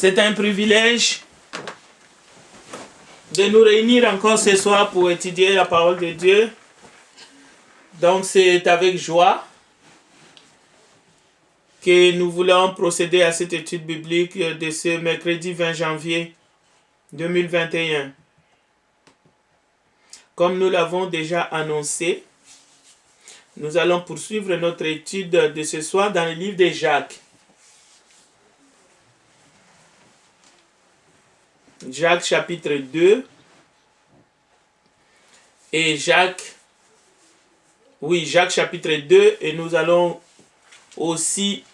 C'est un privilège de nous réunir encore ce soir pour étudier la parole de Dieu. Donc c'est avec joie que nous voulons procéder à cette étude biblique de ce mercredi 20 janvier 2021. Comme nous l'avons déjà annoncé, nous allons poursuivre notre étude de ce soir dans le livre de Jacques. Jacques chapitre 2 et Jacques chapitre 2 et nous allons aussi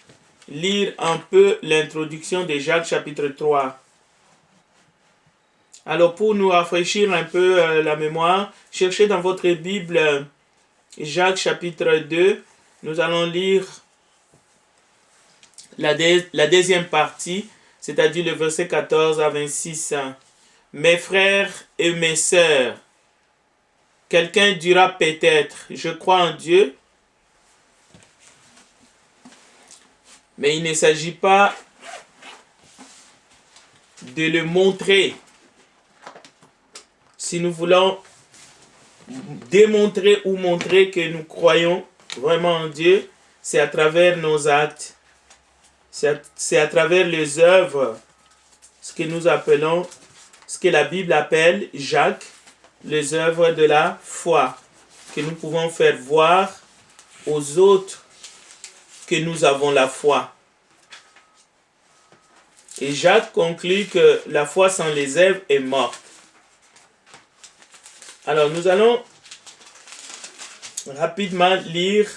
lire un peu l'introduction de Jacques chapitre 3. Alors pour nous rafraîchir un peu la mémoire, cherchez dans votre Bible Jacques chapitre 2, nous allons lire la deuxième partie, c'est-à-dire le verset 14 à 26. Mes frères et mes sœurs, quelqu'un dira peut-être, je crois en Dieu, mais il ne s'agit pas de le montrer. Si nous voulons démontrer ou montrer que nous croyons vraiment en Dieu, c'est à travers nos actes. C'est à travers les œuvres, ce que nous appelons, ce que la Bible appelle, Jacques, les œuvres de la foi, que nous pouvons faire voir aux autres que nous avons la foi. Et Jacques conclut que la foi sans les œuvres est morte. Alors nous allons rapidement lire.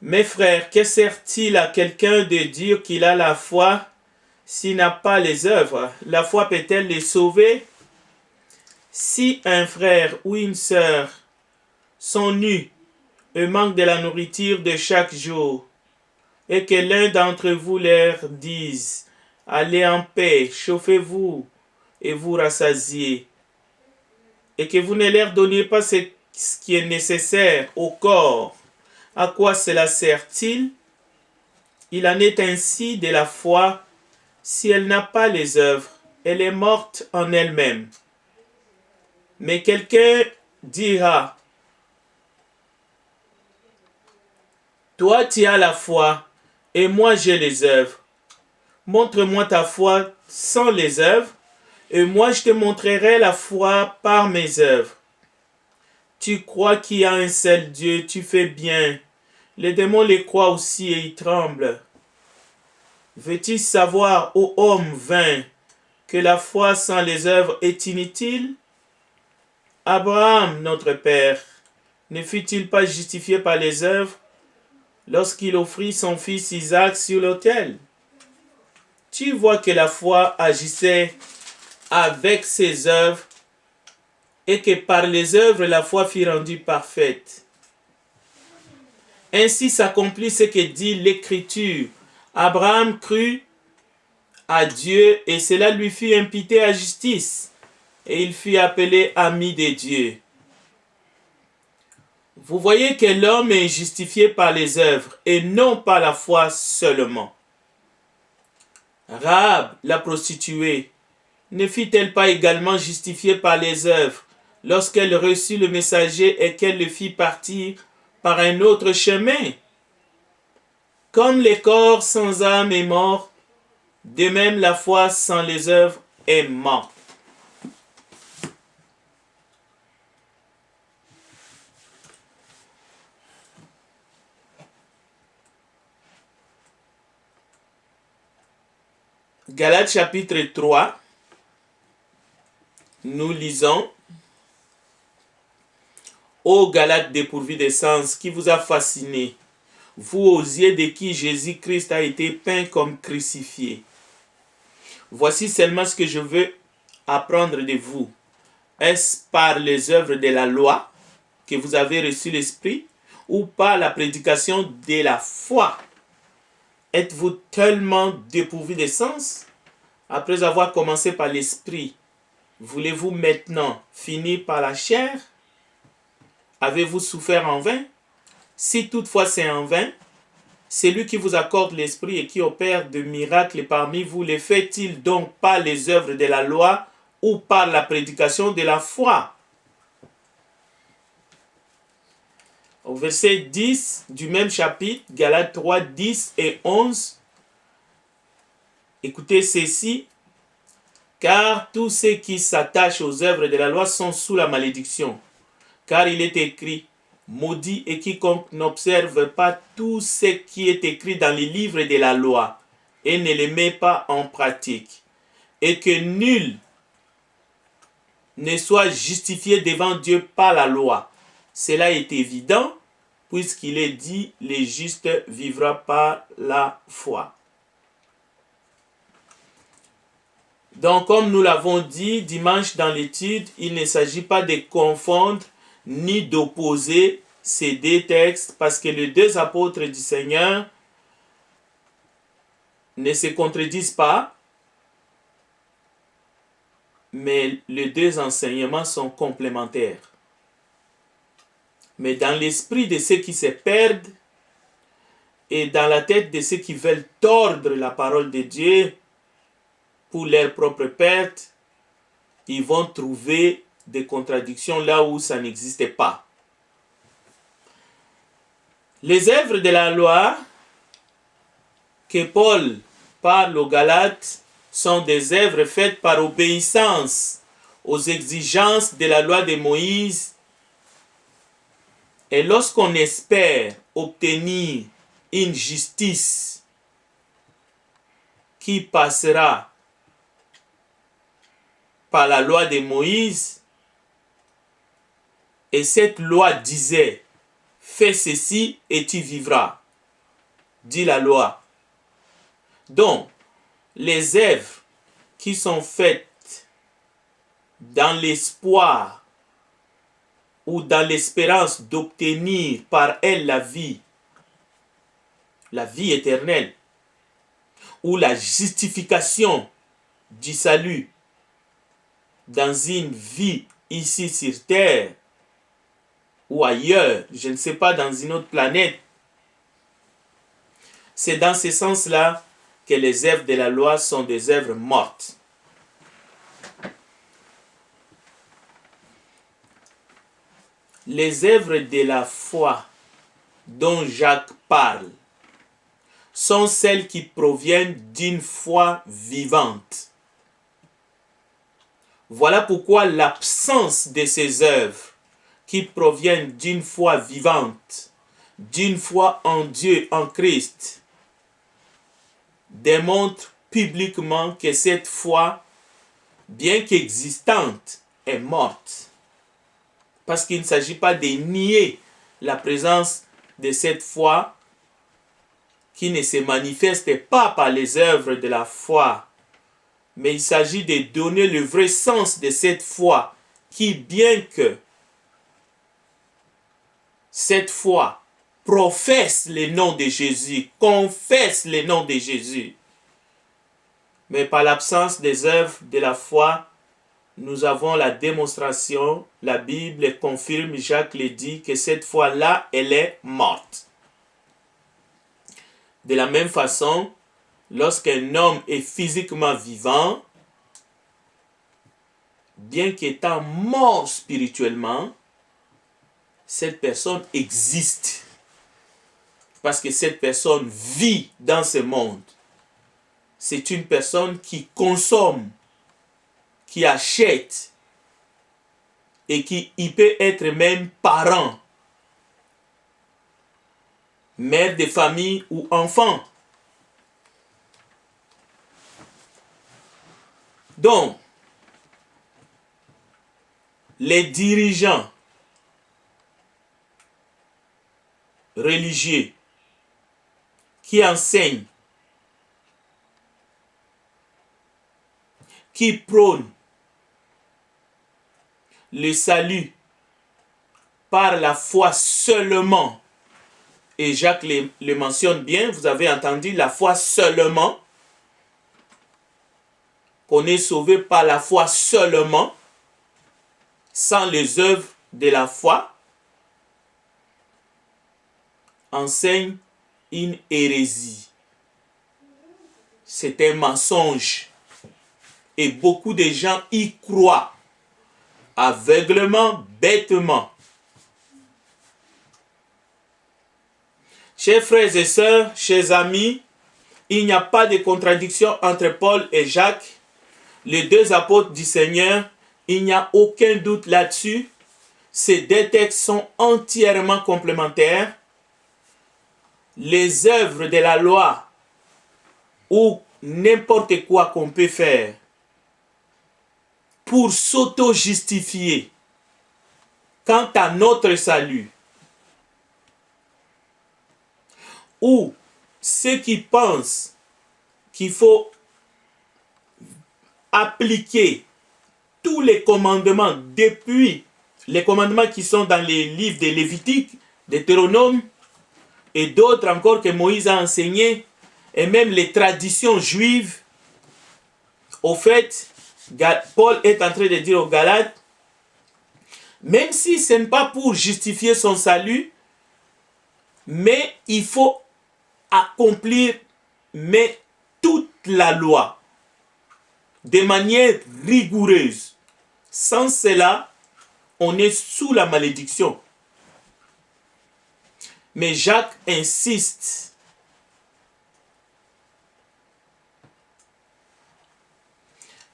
Mes frères, que sert-il à quelqu'un de dire qu'il a la foi s'il n'a pas les œuvres? La foi peut-elle les sauver? Si un frère ou une sœur sont nus et manquent de la nourriture de chaque jour, et que l'un d'entre vous leur dise, allez en paix, chauffez-vous et vous rassasiez, et que vous ne leur donniez pas ce qui est nécessaire au corps, à quoi cela sert-il? Il en est ainsi de la foi, si elle n'a pas les œuvres, elle est morte en elle-même. Mais quelqu'un dira, toi tu as la foi, et moi j'ai les œuvres. Montre-moi ta foi sans les œuvres, et moi je te montrerai la foi par mes œuvres. Tu crois qu'il y a un seul Dieu, tu fais bien. Les démons les croient aussi et ils tremblent. Veux-tu savoir, ô homme vain, que la foi sans les œuvres est inutile? Abraham, notre père, ne fut-il pas justifié par les œuvres lorsqu'il offrit son fils Isaac sur l'autel? Tu vois que la foi agissait avec ses œuvres et que par les œuvres la foi fut rendue parfaite. Ainsi s'accomplit ce que dit l'Écriture. Abraham crut à Dieu et cela lui fut imputé à justice. Et il fut appelé ami de Dieu. Vous voyez que l'homme est justifié par les œuvres et non par la foi seulement. Rahab, la prostituée, ne fut-elle pas également justifiée par les œuvres lorsqu'elle reçut le messager et qu'elle le fit partir par un autre chemin? Comme le corps sans âme est mort, de même la foi sans les œuvres est morte. Galates chapitre 3, nous lisons. Ô Galates dépourvus de sens, qui vous a fasciné, vous aux yeux de qui Jésus-Christ a été peint comme crucifié. Voici seulement ce que je veux apprendre de vous. Est-ce par les œuvres de la loi que vous avez reçu l'Esprit ou par la prédication de la foi? Êtes-vous tellement dépourvu de sens? Après avoir commencé par l'Esprit, voulez-vous maintenant finir par la chair? Avez-vous souffert en vain? Si toutefois c'est en vain, Celui qui vous accorde l'Esprit et qui opère de miracles parmi vous, les fait-il donc par les œuvres de la loi ou par la prédication de la foi? Au verset 10 du même chapitre, Galates 3, 10 et 11, écoutez ceci. Car tous ceux qui s'attachent aux œuvres de la loi sont sous la malédiction. Car il est écrit, maudit est quiconque n'observe pas tout ce qui est écrit dans les livres de la loi et ne les met pas en pratique. Et que nul ne soit justifié devant Dieu par la loi. Cela est évident, puisqu'il est dit, le juste vivra par la foi. Donc, comme nous l'avons dit dimanche dans l'étude, il ne s'agit pas de confondre ni d'opposer ces deux textes, parce que les deux apôtres du Seigneur ne se contredisent pas, mais les deux enseignements sont complémentaires. Mais dans l'esprit de ceux qui se perdent et dans la tête de ceux qui veulent tordre la parole de Dieu pour leur propre perte, ils vont trouver des contradictions là où ça n'existait pas. Les œuvres de la loi que Paul parle aux Galates sont des œuvres faites par obéissance aux exigences de la loi de Moïse. Et lorsqu'on espère obtenir une justice qui passera par la loi de Moïse, et cette loi disait, fais ceci et tu vivras, dit la loi. Donc, les œuvres qui sont faites dans l'espoir ou dans l'espérance d'obtenir par elle la vie éternelle, ou la justification du salut dans une vie ici sur terre ou ailleurs, je ne sais pas, dans une autre planète, c'est dans ce sens-là que les œuvres de la loi sont des œuvres mortes. Les œuvres de la foi dont Jacques parle sont celles qui proviennent d'une foi vivante. Voilà pourquoi l'absence de ces œuvres qui proviennent d'une foi vivante, d'une foi en Dieu, en Christ, démontre publiquement que cette foi, bien qu'existante, est morte. Parce qu'il ne s'agit pas de nier la présence de cette foi qui ne se manifeste pas par les œuvres de la foi, mais il s'agit de donner le vrai sens de cette foi qui, bien que cette foi professe le nom de Jésus, confesse le nom de Jésus, mais par l'absence des œuvres de la foi, nous avons la démonstration, la Bible confirme, Jacques le dit, que cette foi-là, elle est morte. De la même façon, lorsqu'un homme est physiquement vivant, bien qu'étant mort spirituellement, cette personne existe. Parce que cette personne vit dans ce monde. C'est une personne qui consomme, qui achète et qui y peut être même parent, mère de famille ou enfant. Donc, les dirigeants religieux qui enseignent, qui prônent le salut par la foi seulement, et Jacques le mentionne bien, vous avez entendu, la foi seulement, qu'on est sauvé par la foi seulement, sans les œuvres de la foi, enseigne une hérésie. C'est un mensonge. Et beaucoup de gens y croient. Aveuglement, bêtement. Chers frères et sœurs, chers amis, il n'y a pas de contradiction entre Paul et Jacques, les deux apôtres du Seigneur. Il n'y a aucun doute là-dessus. Ces deux textes sont entièrement complémentaires. Les œuvres de la loi ou n'importe quoi qu'on peut faire pour s'auto-justifier quant à notre salut, ou ceux qui pensent qu'il faut appliquer tous les commandements, depuis les commandements qui sont dans les livres de Lévitique, Deutéronome, et d'autres encore que Moïse a enseigné, et même les traditions juives. Au fait, Paul est en train de dire aux Galates, même si ce n'est pas pour justifier son salut, mais il faut accomplir toute la loi de manière rigoureuse. Sans cela, on est sous la malédiction. Mais Jacques insiste.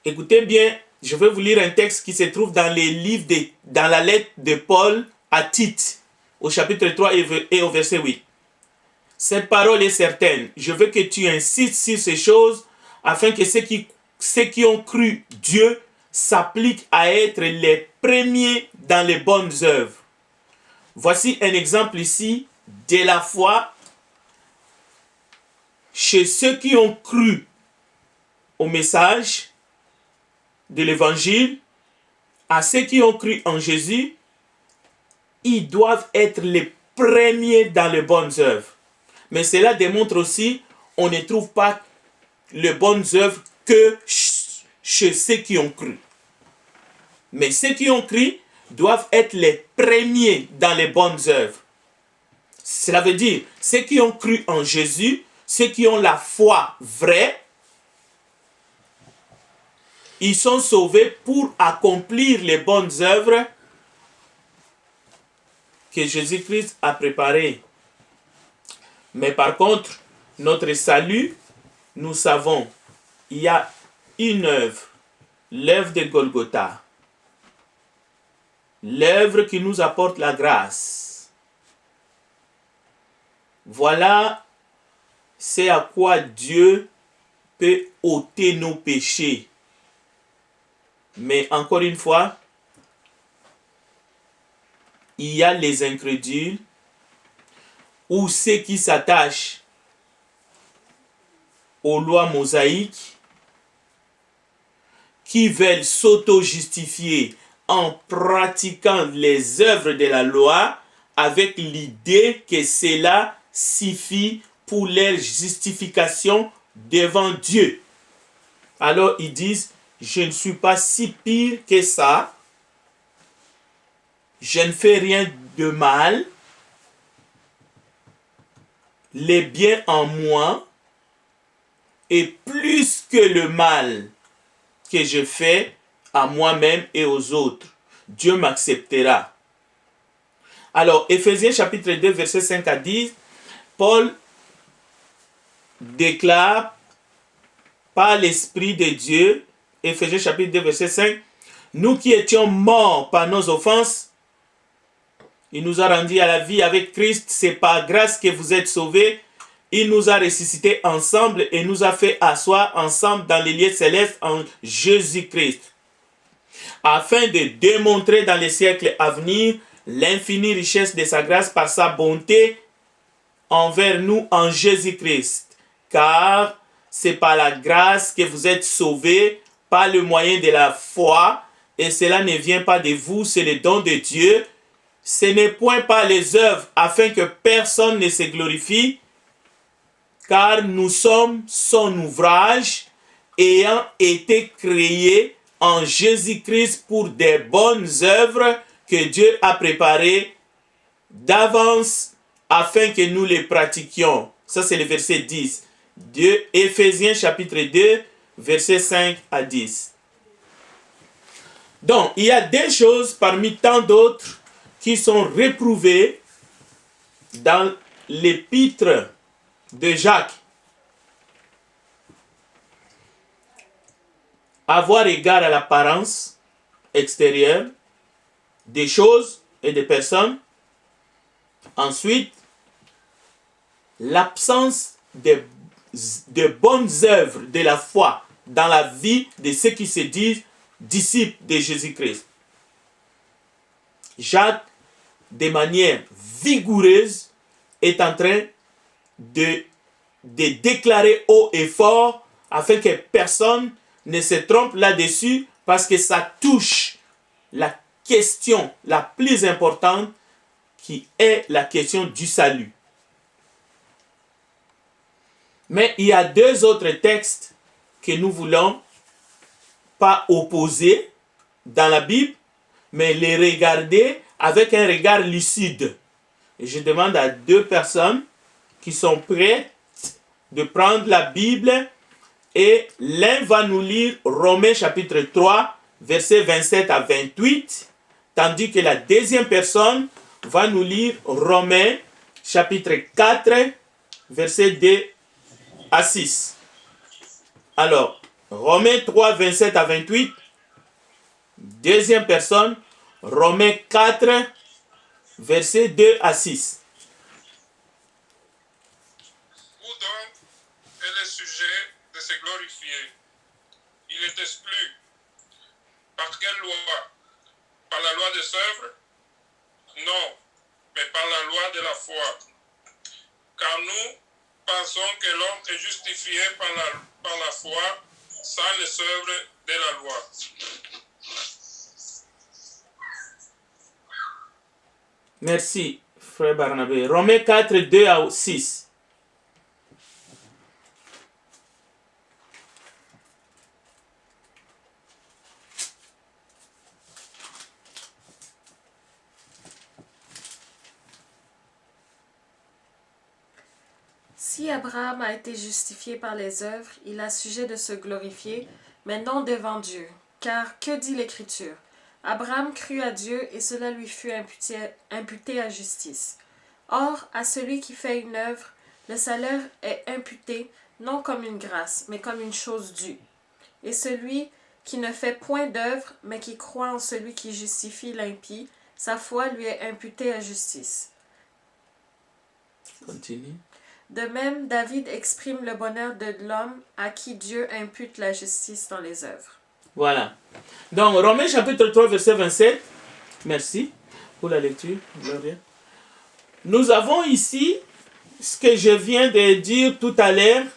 Écoutez bien, je vais vous lire un texte qui se trouve dans les livres dans la lettre de Paul à Tite, au chapitre 3 et au verset 8. Cette parole est certaine. Je veux que tu insistes sur ces choses afin que ceux qui ont cru Dieu s'appliquent à être les premiers dans les bonnes œuvres. Voici un exemple ici de la foi chez ceux qui ont cru au message de l'évangile, à ceux qui ont cru en Jésus. Ils doivent être les premiers dans les bonnes œuvres. Mais cela démontre aussi on ne trouve pas les bonnes œuvres que chez ceux qui ont cru. Mais ceux qui ont cru doivent être les premiers dans les bonnes œuvres. Cela veut dire, ceux qui ont cru en Jésus, ceux qui ont la foi vraie, ils sont sauvés pour accomplir les bonnes œuvres que Jésus-Christ a préparées. Mais par contre, notre salut, nous savons, il y a une œuvre, l'œuvre de Golgotha, l'œuvre qui nous apporte la grâce. Voilà, c'est à quoi Dieu peut ôter nos péchés. Mais encore une fois, il y a les incrédules ou ceux qui s'attachent aux lois mosaïques, qui veulent s'auto-justifier en pratiquant les œuvres de la loi avec l'idée que cela suffit pour leur justification devant Dieu. Alors ils disent, je ne suis pas si pire que ça, je ne fais rien de mal, les biens en moi, et plus que le mal que je fais à moi-même et aux autres, Dieu m'acceptera. Alors, Éphésiens chapitre 2, verset 5 à 10, Paul déclare par l'Esprit de Dieu, Éphésiens chapitre 2, verset 5, nous qui étions morts par nos offenses, il nous a rendus à la vie avec Christ, c'est par grâce que vous êtes sauvés. Il nous a ressuscités ensemble et nous a fait asseoir ensemble dans les lieux célestes en Jésus-Christ, afin de démontrer dans les siècles à venir l'infinie richesse de sa grâce par sa bonté envers nous en Jésus-Christ. Car c'est par la grâce que vous êtes sauvés, par le moyen de la foi, et cela ne vient pas de vous, c'est le don de Dieu. Ce n'est point par les œuvres, afin que personne ne se glorifie, car nous sommes son ouvrage, ayant été créés en Jésus-Christ pour des bonnes œuvres que Dieu a préparées d'avance afin que nous les pratiquions. Ça, c'est le verset 10. De Éphésiens chapitre 2, verset 5 à 10. Donc, il y a des choses parmi tant d'autres qui sont réprouvées dans l'épître de Jacques. Avoir égard à l'apparence extérieure des choses et des personnes. Ensuite, l'absence de bonnes œuvres de la foi dans la vie de ceux qui se disent disciples de Jésus-Christ. Jacques, de manière vigoureuse, est en train de déclarer haut et fort afin que personne ne se trompe là-dessus, parce que ça touche la question la plus importante qui est la question du salut. Mais il y a deux autres textes que nous voulons pas opposer dans la Bible, mais les regarder avec un regard lucide. Et je demande à deux personnes qui sont prêtes de prendre la Bible, et l'un va nous lire Romains chapitre 3, versets 27 à 28, tandis que la deuxième personne va nous lire Romains chapitre 4, versets 2 à 6. Alors, Romains 3, 27 à 28. Deuxième personne, Romains 4, versets 2 à 6. Où donc est le sujet de se glorifier? Il est exclu. Par quelle loi? Par la loi des œuvres? Non, mais par la loi de la foi. Car nous pensons que l'homme est justifié par la foi sans les œuvres de la loi. Merci, frère Barnabé. Romains 4, 2 à 6. Si Abraham a été justifié par les œuvres, il a sujet de se glorifier, mais non devant Dieu. Car que dit l'Écriture? Abraham crut à Dieu et cela lui fut imputé à justice. Or, à celui qui fait une œuvre, le salaire est imputé non comme une grâce, mais comme une chose due. Et celui qui ne fait point d'œuvre, mais qui croit en celui qui justifie l'impie, sa foi lui est imputée à justice. Continue. De même, David exprime le bonheur de l'homme à qui Dieu impute la justice dans les œuvres. Voilà. Donc, Romains chapitre 3, verset 27. Merci pour la lecture. Gloria. Nous avons ici ce que je viens de dire tout à l'heure.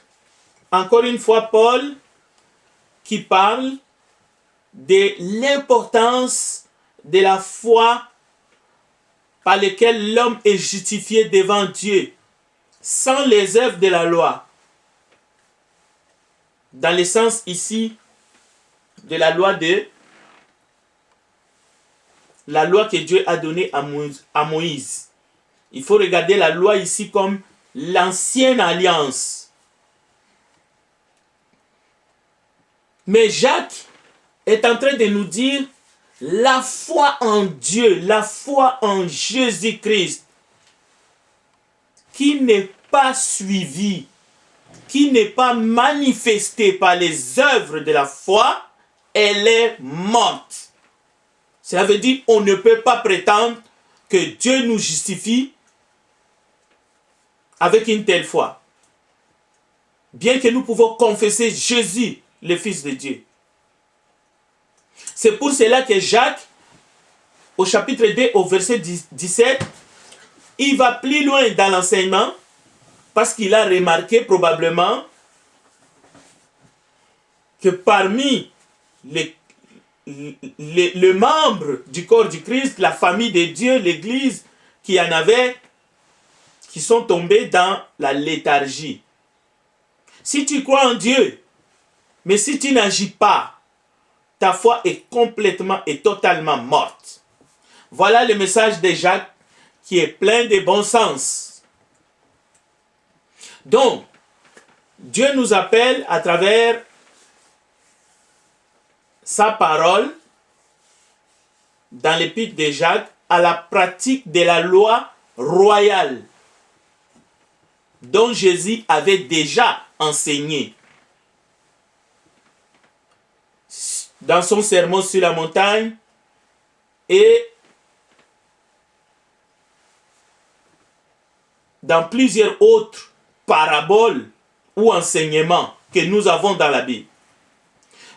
Encore une fois, Paul qui parle de l'importance de la foi par laquelle l'homme est justifié devant Dieu, sans les œuvres de la loi. Dans le sens ici de la loi que Dieu a donnée à Moïse. Il faut regarder la loi ici comme l'ancienne alliance. Mais Jacques est en train de nous dire la foi en Dieu, la foi en Jésus-Christ, qui n'est pas suivie, qui n'est pas manifestée par les œuvres de la foi, elle est morte. Cela veut dire qu'on ne peut pas prétendre que Dieu nous justifie avec une telle foi. Bien que nous pouvons confesser Jésus, le Fils de Dieu. C'est pour cela que Jacques, au chapitre 2, au verset 17, il va plus loin dans l'enseignement parce qu'il a remarqué probablement que parmi les membres du corps du Christ, la famille de Dieu, l'Église, qu'il y en avait qui sont tombés dans la léthargie. Si tu crois en Dieu, mais si tu n'agis pas, ta foi est complètement et totalement morte. Voilà le message de Jacques qui est plein de bon sens. Donc, Dieu nous appelle à travers sa parole dans l'épître de Jacques à la pratique de la loi royale dont Jésus avait déjà enseigné dans son sermon sur la montagne et dans plusieurs autres paraboles ou enseignements que nous avons dans la Bible.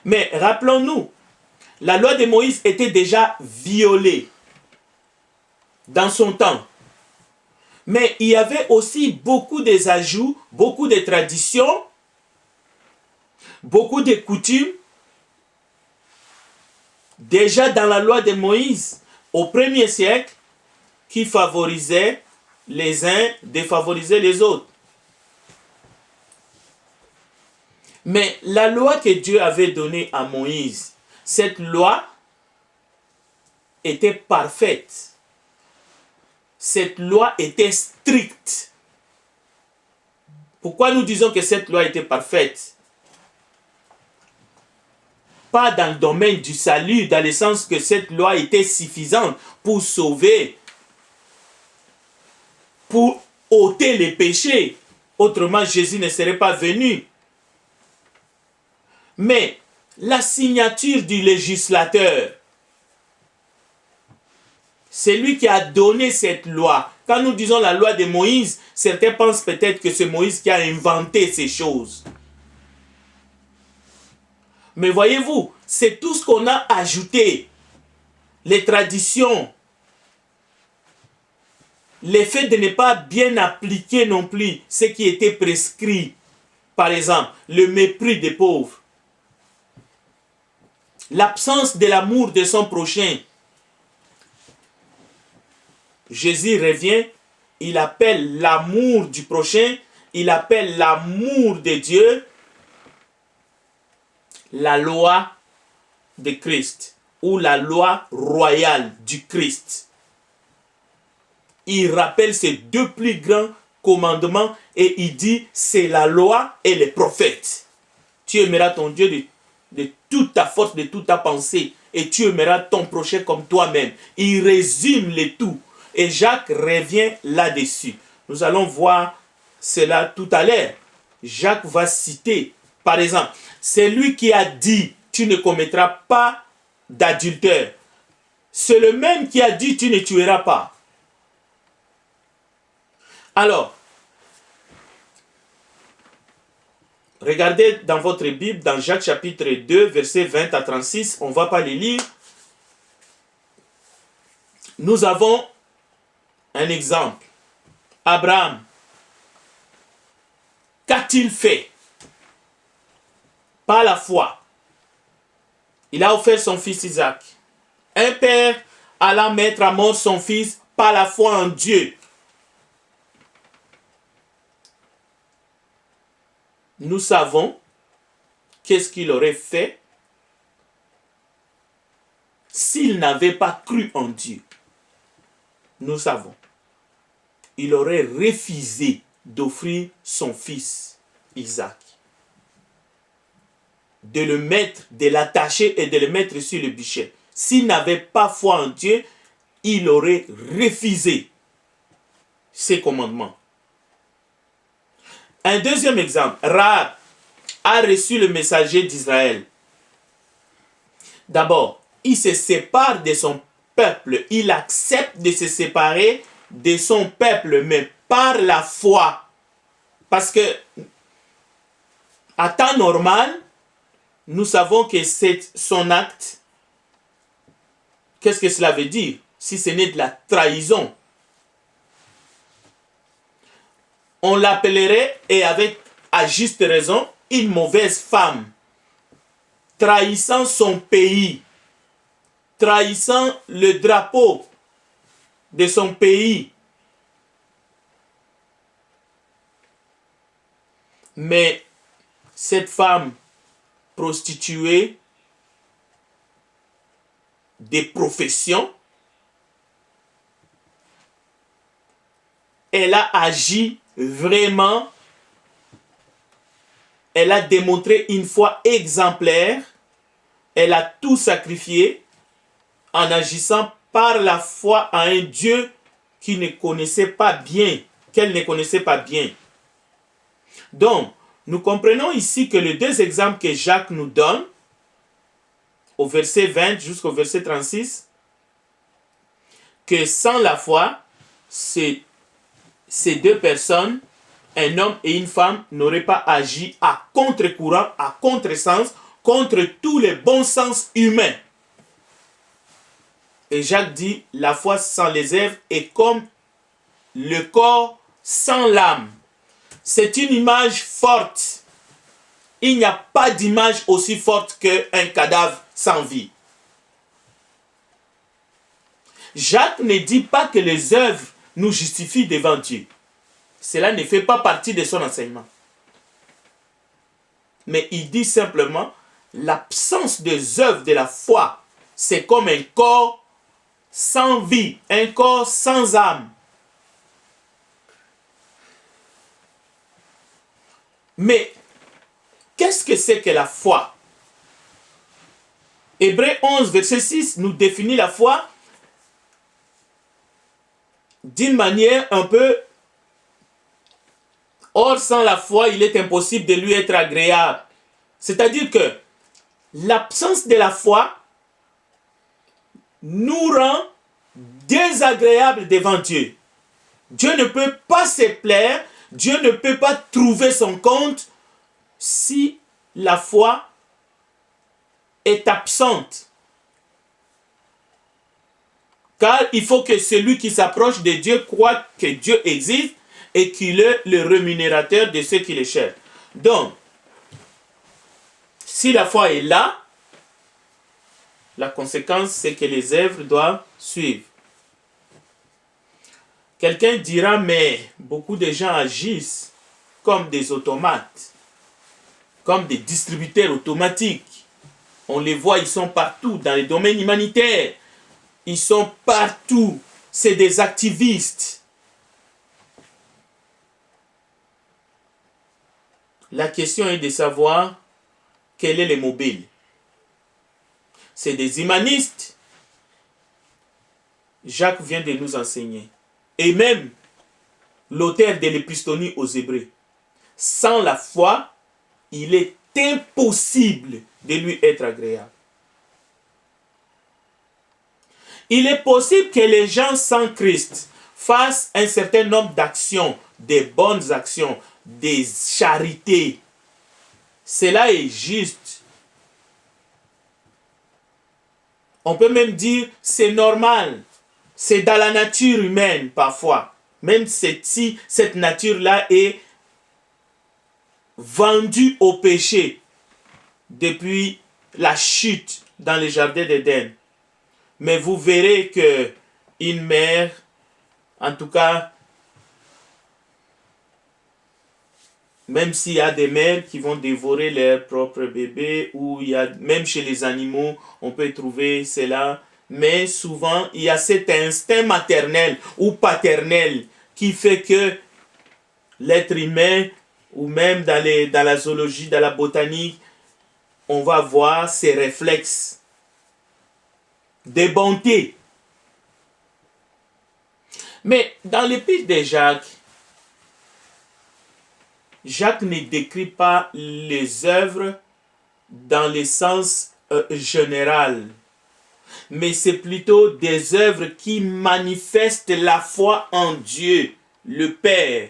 Mais rappelons-nous, la loi de Moïse était déjà violée dans son temps. Mais il y avait aussi beaucoup d'ajouts, beaucoup de traditions, beaucoup de coutumes. Déjà dans la loi de Moïse, au 1er siècle, qui favorisaient les uns, défavorisaient les autres. Mais la loi que Dieu avait donnée à Moïse, cette loi était parfaite. Cette loi était stricte. Pourquoi nous disons que cette loi était parfaite? Pas dans le domaine du salut, dans le sens que cette loi était suffisante pour sauver, pour ôter les péchés. Autrement, Jésus ne serait pas venu. Mais la signature du législateur, c'est lui qui a donné cette loi. Quand nous disons la loi de Moïse, certains pensent peut-être que c'est Moïse qui a inventé ces choses. Mais voyez-vous, c'est tout ce qu'on a ajouté. Les traditions, le fait de ne pas bien appliquer non plus ce qui était prescrit. Par exemple, le mépris des pauvres. L'absence de l'amour de son prochain. Jésus revient, il appelle l'amour du prochain, il appelle l'amour de Dieu la loi de Christ ou la loi royale du Christ. Il rappelle ces deux plus grands commandements et il dit c'est la loi et les prophètes. Tu aimeras ton Dieu de toute ta force, de toute ta pensée et tu aimeras ton prochain comme toi-même. Il résume le tout. Et Jacques revient là-dessus. Nous allons voir cela tout à l'heure. Jacques va citer, par exemple, c'est lui qui a dit « Tu ne commettras pas d'adultère ». C'est le même qui a dit « Tu ne tueras pas ». Alors, regardez dans votre Bible, dans Jacques chapitre 2, versets 20 à 36, on ne va pas les lire. Nous avons un exemple. Abraham, qu'a-t-il fait? Par la foi, il a offert son fils Isaac. Un père allant mettre à mort son fils par la foi en Dieu. Nous savons qu'est-ce qu'il aurait fait s'il n'avait pas cru en Dieu. Nous savons. Il aurait refusé d'offrir son fils Isaac. De le mettre, de l'attacher et de le mettre sur le bûcher. S'il n'avait pas foi en Dieu, il aurait refusé ses commandements. Un deuxième exemple, Rahab a reçu le messager d'Israël. D'abord, il se sépare de son peuple. Il accepte de se séparer de son peuple, mais par la foi. Parce que, à temps normal, nous savons que c'est son acte. Qu'est-ce que cela veut dire? Si ce n'est de la trahison. On l'appellerait, et avec à juste raison, une mauvaise femme. Trahissant son pays. Trahissant le drapeau de son pays. Mais cette femme prostituée des professions, elle a agi vraiment elle a démontré une foi exemplaire. Elle a tout sacrifié en agissant par la foi à un Dieu qu'elle ne connaissait pas bien. Donc, nous comprenons ici que les deux exemples que Jacques nous donne, au verset 20 jusqu'au verset 36, que sans la foi, ces deux personnes, un homme et une femme, n'auraient pas agi à contre-courant, à contre-sens, contre tous les bons sens humains. Et Jacques dit, la foi sans les œuvres est comme le corps sans l'âme. C'est une image forte. Il n'y a pas d'image aussi forte qu'un cadavre sans vie. Jacques ne dit pas que les œuvres nous justifient devant Dieu. Cela ne fait pas partie de son enseignement. Mais il dit simplement, l'absence des œuvres de la foi, c'est comme un corps sans vie, un corps sans âme. Mais qu'est-ce que c'est que la foi? Hébreux 11, verset 6 nous définit la foi d'une manière un peu... Or, sans la foi, il est impossible de lui être agréable. C'est-à-dire que l'absence de la foi nous rend désagréables devant Dieu. Dieu ne peut pas se plaire, Dieu ne peut pas trouver son compte si la foi est absente. Car il faut que celui qui s'approche de Dieu croit que Dieu existe et qu'il est le rémunérateur de ceux qui le cherchent. Donc, si la foi est là, la conséquence, c'est que les œuvres doivent suivre. Quelqu'un dira, mais beaucoup de gens agissent comme des automates, comme des distributeurs automatiques. On les voit, ils sont partout dans les domaines humanitaires. Ils sont partout. C'est des activistes. La question est de savoir quel est le mobile. C'est des humanistes. Jacques vient de nous enseigner. Et même l'auteur de l'Épistolie aux Hébreux. Sans la foi, il est impossible de lui être agréable. Il est possible que les gens sans Christ fassent un certain nombre d'actions, des bonnes actions, des charités. Cela est juste. On peut même dire c'est normal. C'est dans la nature humaine parfois. Même si cette nature-là est vendue au péché depuis la chute dans le jardin d'Éden. Mais vous verrez que une mère, en tout cas, même s'il y a des mères qui vont dévorer leur propre bébé, ou il y a, même chez les animaux, on peut trouver cela, mais souvent, il y a cet instinct maternel ou paternel qui fait que l'être humain, ou même dans la zoologie, dans la botanique, on va voir ces réflexes de bonté. Mais dans l'épître de Jacques, Jacques ne décrit pas les œuvres dans le sens général, mais c'est plutôt des œuvres qui manifestent la foi en Dieu, le Père,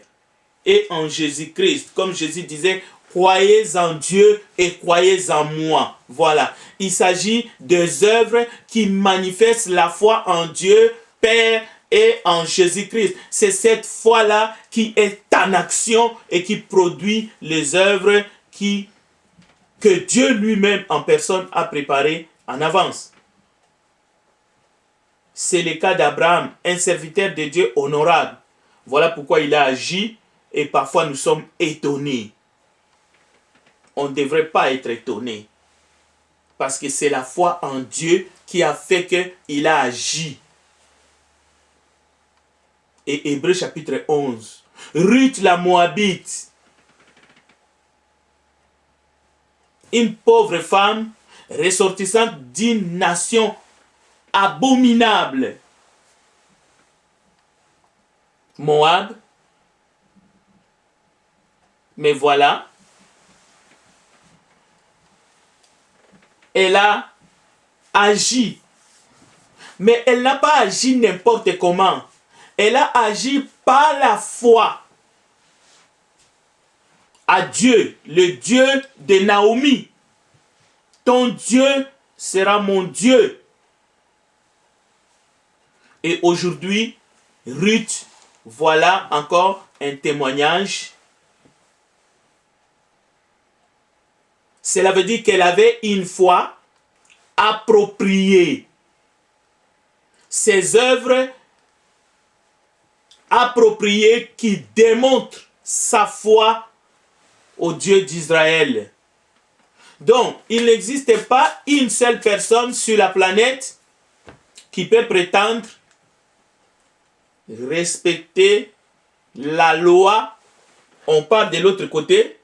et en Jésus-Christ. Comme Jésus disait, croyez en Dieu et croyez en moi. Voilà. Il s'agit des œuvres qui manifestent la foi en Dieu, Père, et en Jésus-Christ. C'est cette foi-là qui est en action et qui produit les œuvres que Dieu lui-même en personne a préparées en avance. C'est le cas d'Abraham, un serviteur de Dieu honorable. Voilà pourquoi il a agi et parfois nous sommes étonnés. On ne devrait pas être étonné. Parce que c'est la foi en Dieu qui a fait qu'il a agi. Et Hébreux chapitre 11. Ruth la Moabite. une pauvre femme ressortissante d'une nation abominable. Moab. Mais voilà, elle a agi. Mais elle n'a pas agi n'importe comment. Elle a agi par la foi à Dieu, le Dieu de Naomi. Ton Dieu sera mon Dieu. Et aujourd'hui, Ruth, voilà encore un témoignage. Cela veut dire qu'elle avait une foi appropriée. Ses œuvres appropriées qui démontrent sa foi au Dieu d'Israël. Donc, il n'existe pas une seule personne sur la planète qui peut prétendre respecter la loi. On parle de l'autre côté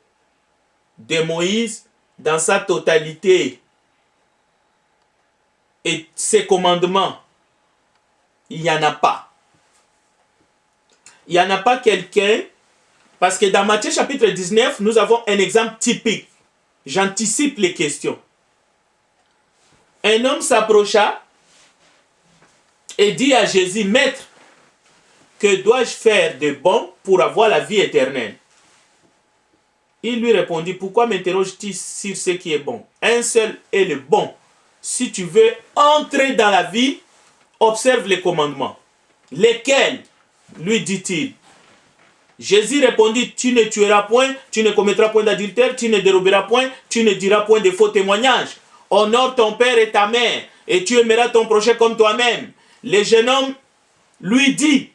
de Moïse dans sa totalité et ses commandements. Il n'y en a pas. Il n'y en a pas quelqu'un, parce que dans Matthieu chapitre 19, nous avons un exemple typique. J'anticipe les questions. Un homme s'approcha et dit à Jésus, Maître, que dois-je faire de bon pour avoir la vie éternelle? Il lui répondit, pourquoi m'interroges-tu sur ce qui est bon? Un seul est le bon. Si tu veux entrer dans la vie, observe les commandements. Lesquels? Lui dit-il. Jésus répondit, tu ne tueras point, tu ne commettras point d'adultère, tu ne déroberas point, tu ne diras point de faux témoignages. Honore ton père et ta mère, et tu aimeras ton prochain comme toi-même. Le jeune homme lui dit,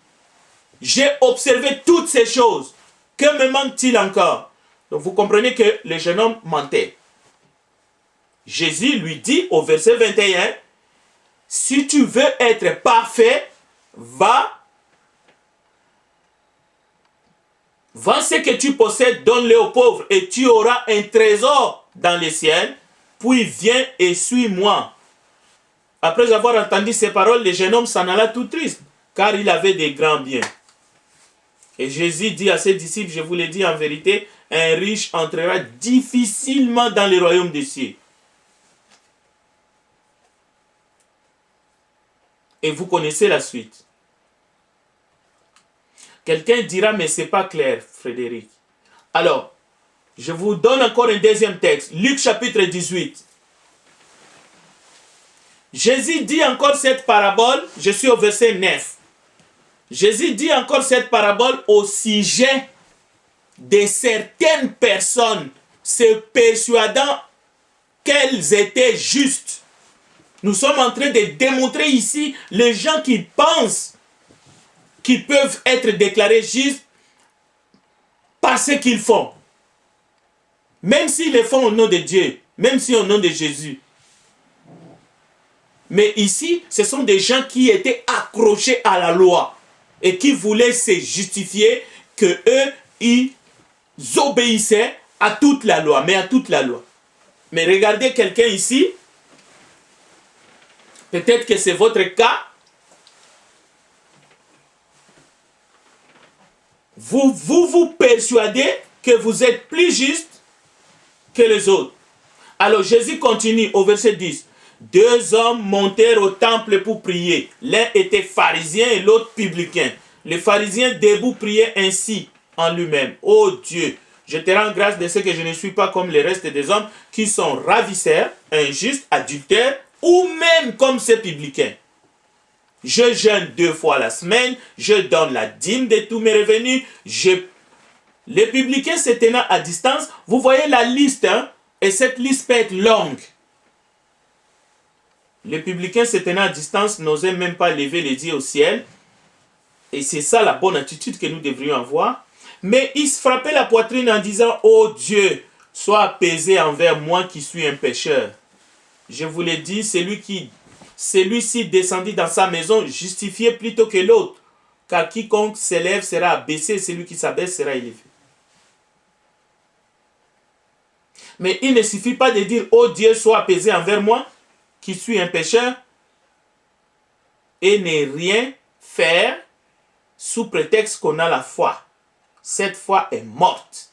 j'ai observé toutes ces choses. Que me manque-t-il encore? Donc vous comprenez que le jeune homme mentait. Jésus lui dit au verset 21, si tu veux être parfait, va, vends ce que tu possèdes, donne-le aux pauvres et tu auras un trésor dans les ciels, puis viens et suis-moi. Après avoir entendu ces paroles, le jeune homme s'en alla tout triste, car il avait des grands biens. Et Jésus dit à ses disciples, je vous l'ai dit en vérité, un riche entrera difficilement dans le royaume des cieux. Et vous connaissez la suite. Quelqu'un dira, mais ce n'est pas clair, Frédéric. Alors, je vous donne encore un deuxième texte. Luc chapitre 18. Jésus dit encore cette parabole, je suis au verset 9. Jésus dit encore cette parabole au sujet de certaines personnes se persuadant qu'elles étaient justes. Nous sommes en train de démontrer ici les gens qui pensent qu'ils peuvent être déclarés justes par ce qu'ils font. Même s'ils le font au nom de Dieu, même si au nom de Jésus. Mais ici, ce sont des gens qui étaient accrochés à la loi et qui voulaient se justifier que eux, ils obéissaient à toute la loi, mais à toute la loi. Mais regardez quelqu'un ici, peut-être que c'est votre cas. Vous persuadez que vous êtes plus juste que les autres. Alors Jésus continue au verset 10. Deux hommes montèrent au temple pour prier. L'un était pharisien et l'autre publicain. Le pharisien debout priait ainsi en lui-même. Ô Dieu, je te rends grâce de ce que je ne suis pas comme le reste des hommes qui sont ravisseurs, injustes, adultères ou même comme ces publicains. Je jeûne 2 fois la semaine, je donne la dîme de tous mes revenus. Les publicains se tenant à distance, vous voyez la liste, hein, et cette liste peut être longue. Les publicains se tenant à distance n'osaient même pas lever les yeux au ciel. Et c'est ça la bonne attitude que nous devrions avoir. Mais ils se frappaient la poitrine en disant, ô Dieu, sois apaisé envers moi qui suis un pécheur. Je vous l'ai dit, celui-ci descendit dans sa maison justifié plutôt que l'autre. Car quiconque s'élève sera abaissé, celui qui s'abaisse sera élevé. Mais il ne suffit pas de dire, oh Dieu, sois apaisé envers moi, qui suis un pécheur, et ne rien faire sous prétexte qu'on a la foi. Cette foi est morte.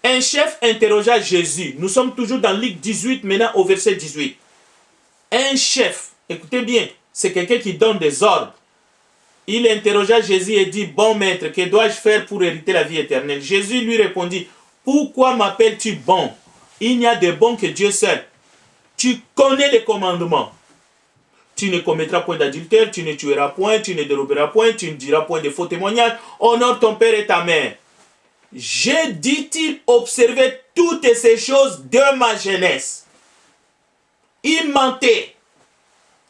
Un chef interrogea Jésus. Nous sommes toujours dans Luc 18, maintenant au verset 18. Un chef, écoutez bien, c'est quelqu'un qui donne des ordres. Il interrogea Jésus et dit, bon maître, que dois-je faire pour hériter la vie éternelle? Jésus lui répondit, pourquoi m'appelles-tu bon? Il n'y a de bon que Dieu seul. Tu connais les commandements. Tu ne commettras point d'adultère, tu ne tueras point, tu ne déroberas point, tu ne diras point de faux témoignages. Honore ton père et ta mère. J'ai, dit-il, observé toutes ces choses de ma jeunesse. Il mentait.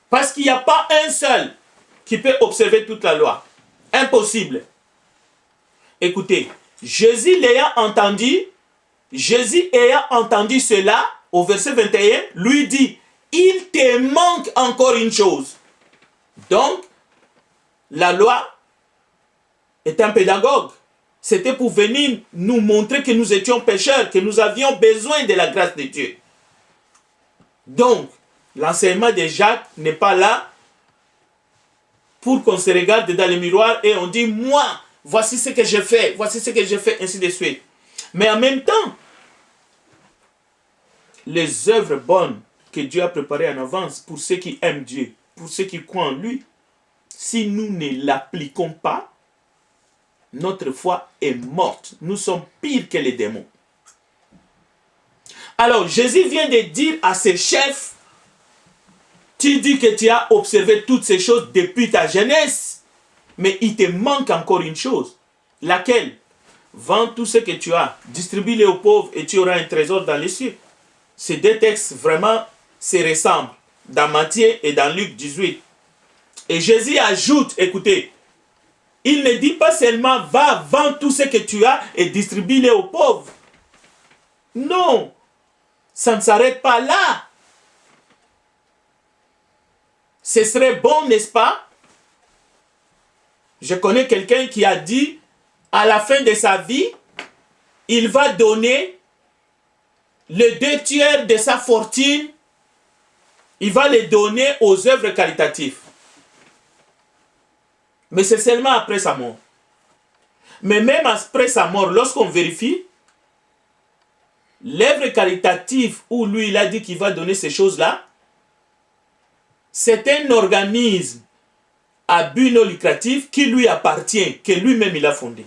Parce qu'il n'y a pas un seul qui peut observer toute la loi. Impossible. Écoutez, Jésus ayant entendu cela, au verset 21, lui dit, il te manque encore une chose. Donc, la loi est un pédagogue. C'était pour venir nous montrer que nous étions pécheurs, que nous avions besoin de la grâce de Dieu. Donc, l'enseignement de Jacques n'est pas là pour qu'on se regarde dans le miroir et on dit, moi, voici ce que j'ai fait, voici ce que j'ai fait, ainsi de suite. Mais en même temps, les œuvres bonnes que Dieu a préparées en avance pour ceux qui aiment Dieu, pour ceux qui croient en lui, si nous ne l'appliquons pas, notre foi est morte. Nous sommes pires que les démons. Alors, Jésus vient de dire à ses chefs, tu dis que tu as observé toutes ces choses depuis ta jeunesse, mais il te manque encore une chose. Laquelle? Vends tout ce que tu as, distribue-les aux pauvres et tu auras un trésor dans les cieux. Ces deux textes vraiment se ressemblent dans Matthieu et dans Luc 18. Et Jésus ajoute, écoutez, il ne dit pas seulement va, vends tout ce que tu as et distribue-les aux pauvres. Non, ça ne s'arrête pas là. Ce serait bon, n'est-ce pas? Je connais quelqu'un qui a dit, à la fin de sa vie, il va donner les 2/3 de sa fortune, il va les donner aux œuvres caritatives. Mais c'est seulement après sa mort. Mais même après sa mort, lorsqu'on vérifie, l'œuvre caritative où lui, il a dit qu'il va donner ces choses-là, c'est un organisme à but non lucratif qui lui appartient, que lui-même il a fondé.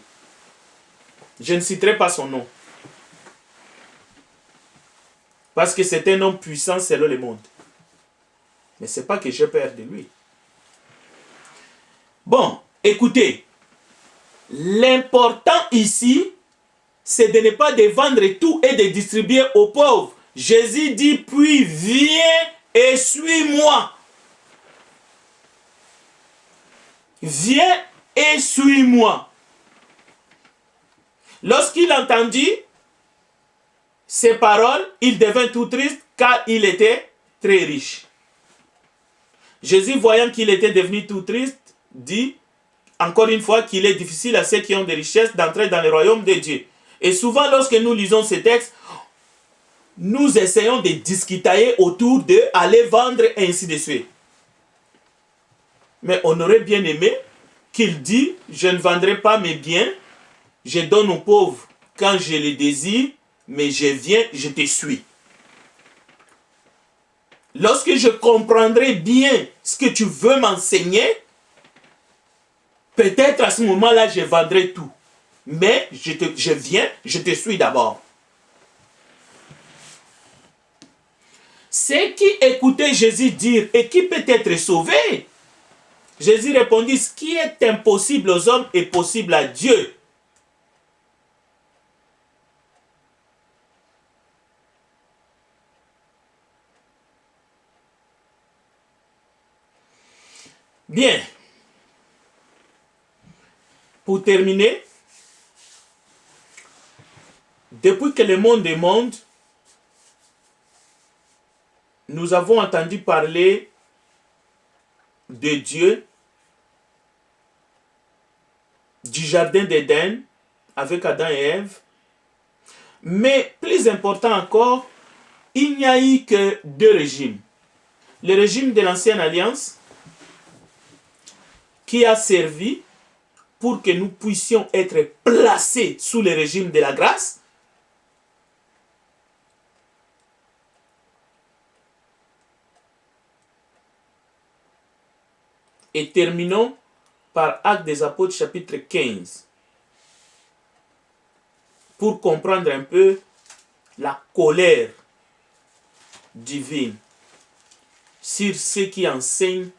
Je ne citerai pas son nom. Parce que c'est un homme puissant selon le monde. Mais ce n'est pas que j'ai peur de lui. Bon, écoutez, l'important ici, c'est de ne pas de vendre tout et de distribuer aux pauvres. Jésus dit, puis viens et suis-moi. Viens et suis-moi. Lorsqu'il entendit ces paroles, il devint tout triste car il était très riche. Jésus, voyant qu'il était devenu tout triste, dit encore une fois qu'il est difficile à ceux qui ont des richesses d'entrer dans le royaume de Dieu. Et souvent, lorsque nous lisons ces textes, nous essayons de discutailler autour de aller vendre et ainsi de suite. Mais on aurait bien aimé qu'il dise, je ne vendrai pas mes biens, je donne aux pauvres quand je les désire, mais je viens, je te suis. Lorsque je comprendrai bien ce que tu veux m'enseigner, peut-être à ce moment-là, je vendrai tout. Mais je viens, je te suis d'abord. Ceux qui écoutaient Jésus dire, et qui peut être sauvé? Jésus répondit, ce qui est impossible aux hommes est possible à Dieu. Bien. Pour terminer, depuis que le monde est monde, nous avons entendu parler de Dieu, du jardin d'Éden, avec Adam et Ève. Mais plus important encore, il n'y a eu que deux régimes. Le régime de l'Ancienne Alliance, qui a servi pour que nous puissions être placés sous le régime de la grâce. Et terminons par Actes des Apôtres chapitre 15 pour comprendre un peu la colère divine sur ceux qui enseignent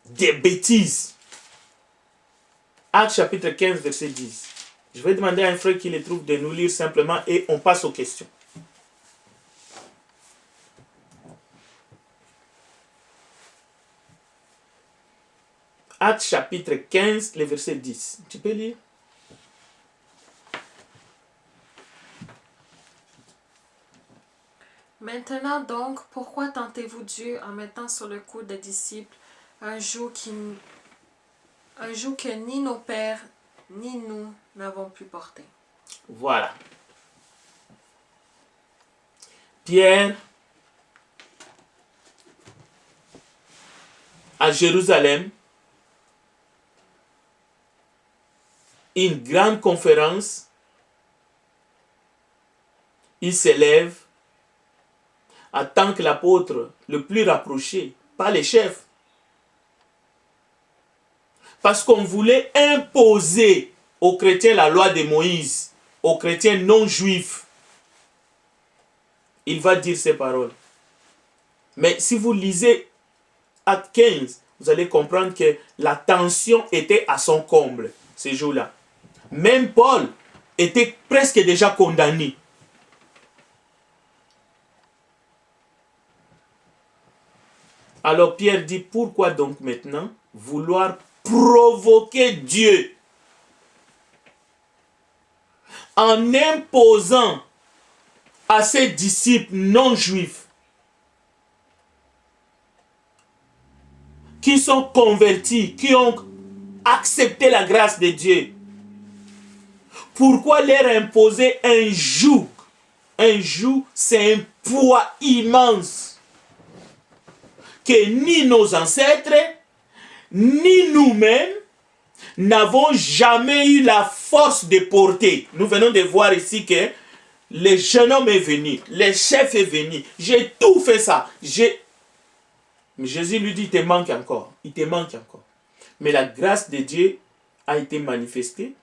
des bêtises. Actes chapitre 15 verset 10. Je vais demander à un frère qui les trouve de nous lire simplement et on passe aux questions. Actes chapitre 15, le verset 10. Tu peux lire? Maintenant donc, pourquoi tentez-vous Dieu en mettant sur le cou des disciples un joug que ni nos pères ni nous n'avons pu porter? Voilà. Pierre, à Jérusalem, une grande conférence, il s'élève en tant que l'apôtre le plus rapproché, pas les chefs. Parce qu'on voulait imposer aux chrétiens la loi de Moïse, aux chrétiens non juifs. Il va dire ces paroles. Mais si vous lisez Acte 15, vous allez comprendre que la tension était à son comble ces jours-là. Même Paul était presque déjà condamné. Alors Pierre dit, pourquoi donc maintenant vouloir provoquer Dieu en imposant à ses disciples non juifs qui sont convertis, qui ont accepté la grâce de Dieu, pourquoi leur imposer un joug? Un joug, c'est un poids immense que ni nos ancêtres, ni nous-mêmes n'avons jamais eu la force de porter. Nous venons de voir ici que le jeune homme est venu, le chef est venu, j'ai tout fait ça. Mais Jésus lui dit, il te manque encore, il te manque encore. Mais la grâce de Dieu a été manifestée.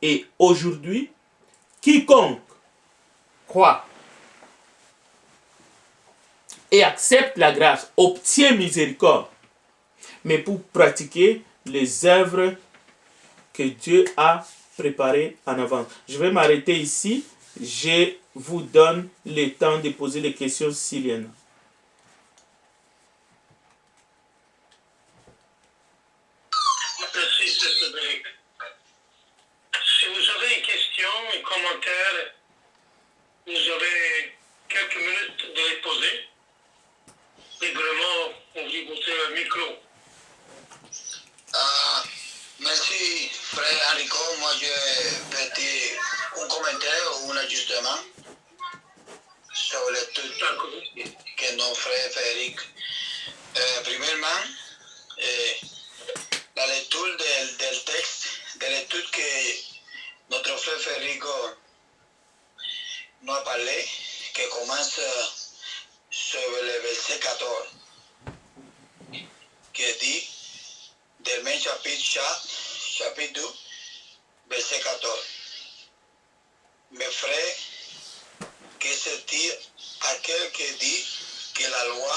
Et aujourd'hui, quiconque croit et accepte la grâce obtient miséricorde. Mais pour pratiquer les œuvres que Dieu a préparées en avance. Je vais m'arrêter ici. Je vous donne le temps de poser les questions s'il y en a. Merci, Frédéric. Si vous avez une question, un commentaire, vous aurez quelques minutes de les poser. Librement, on vous bouger le micro. Merci, frère Enrico. Moi, je vais dire un commentaire ou un ajustement sur l'étude que nos frères Frédéric. Premièrement, la lecture del texte, de l'étude que notre frère Federico nous a parlé, qui commence sur le verset 14, qui dit, del même chapitre 2, verset 14. Mes frères, que se dit aquel qui dit que la loi,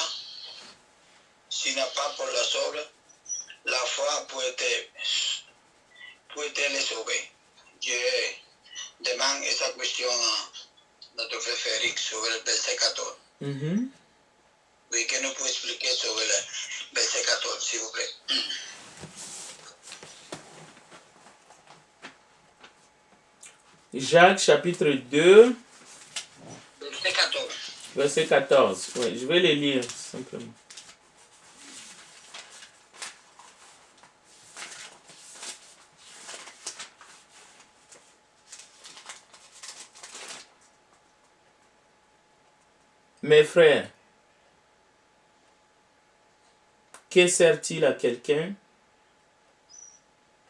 si n'a pas pour la sobre, la foi puede les sauver. Je demande esa question à notre frère Frédéric sur le verset 14. Oui, que nous pouvons expliquer sur le verset 14, s'il vous plaît. Jacques chapitre 2, Verset 14. verset 14. Oui, je vais les lire simplement. Mes frères, que sert-il à quelqu'un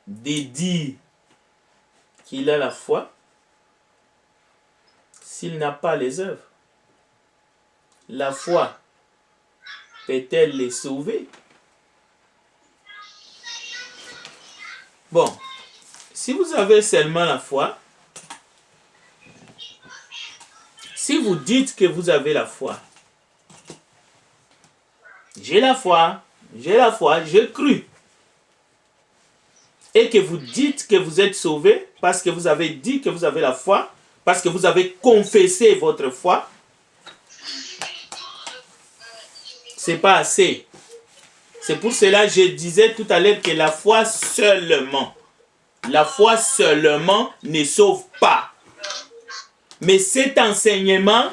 de dire qu'il a la foi s'il n'a pas les œuvres? La foi peut-elle les sauver? Bon, si vous avez seulement la foi, si vous dites que vous avez la foi, j'ai la foi, j'ai cru, et que vous dites que vous êtes sauvé parce que vous avez dit que vous avez la foi, parce que vous avez confessé votre foi, c'est pas assez. C'est pour cela que je disais tout à l'heure que la foi seulement ne sauve pas. Mais cet enseignement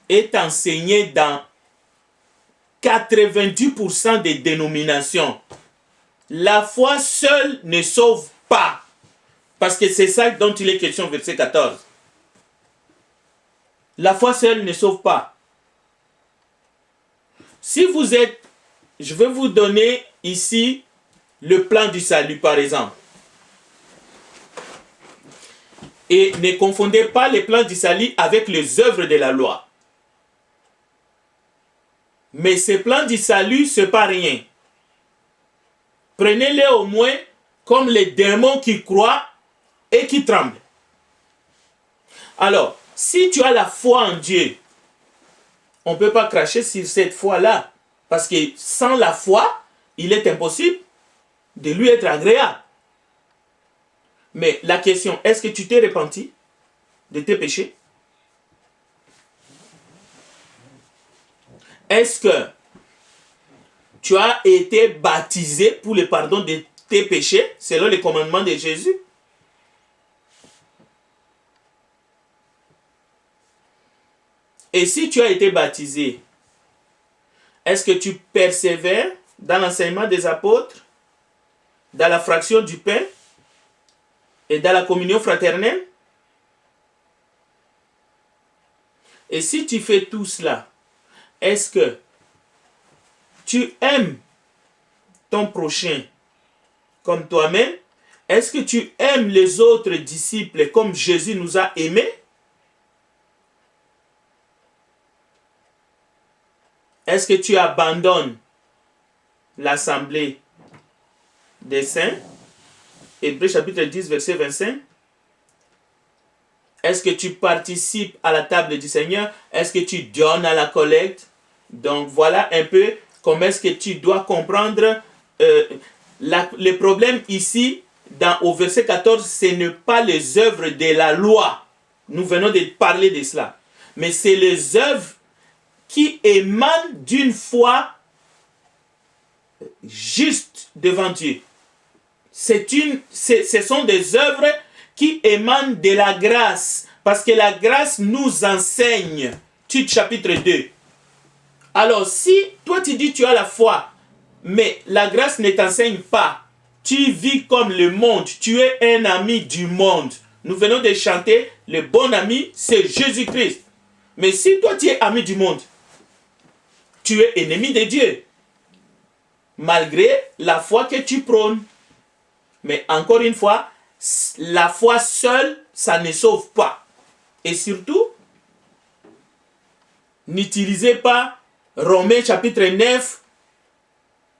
est enseigné dans 90% des dénominations. La foi seule ne sauve pas. Parce que c'est ça dont il est question, verset 14. La foi seule ne sauve pas. Si vous êtes, je vais vous donner ici le plan du salut, par exemple. Et ne confondez pas les plans du salut avec les œuvres de la loi. Mais ces plans du salut, ce n'est pas rien. Prenez-les au moins comme les démons qui croient et qui tremblent. Alors, si tu as la foi en Dieu, on ne peut pas cracher sur cette foi-là. Parce que sans la foi, il est impossible de lui être agréable. Mais la question, est-ce que tu t'es repenti de tes péchés? Est-ce que tu as été baptisé pour le pardon de tes péchés selon les commandements de Jésus? Et si tu as été baptisé, est-ce que tu persévères dans l'enseignement des apôtres, dans la fraction du pain et dans la communion fraternelle? Et si tu fais tout cela, est-ce que tu aimes ton prochain comme toi-même? Est-ce que tu aimes les autres disciples comme Jésus nous a aimés? Est-ce que tu abandonnes l'assemblée des saints? Hébreux chapitre 10, verset 25. Est-ce que tu participes à la table du Seigneur? Est-ce que tu donnes à la collecte? Donc voilà un peu comment est-ce que tu dois comprendre le problème ici, au verset 14, ce n'est pas les œuvres de la loi. Nous venons de parler de cela. Mais c'est les œuvres qui émanent d'une foi juste devant Dieu. Ce sont des œuvres qui émanent de la grâce. Parce que la grâce nous enseigne. Tite chapitre 2. Alors si toi tu dis tu as la foi, mais la grâce ne t'enseigne pas, tu vis comme le monde, tu es un ami du monde. Nous venons de chanter, le bon ami c'est Jésus-Christ. Mais si toi tu es ami du monde, tu es ennemi de Dieu. Malgré la foi que tu prônes. Mais encore une fois, la foi seule, ça ne sauve pas. Et surtout, n'utilisez pas Romains chapitre 9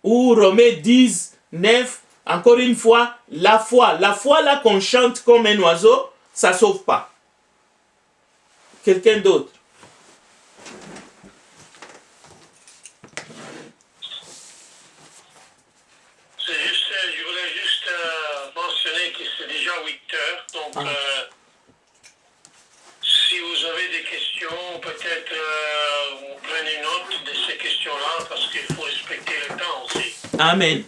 ou Romains 10, 9. Encore une fois, la foi là qu'on chante comme un oiseau, ça ne sauve pas. Quelqu'un d'autre? Je voulais juste mentionner que c'est déjà 8 heures, donc si vous avez des questions, peut-être vous prenez note de ces questions-là parce qu'il faut respecter le temps aussi. Amen.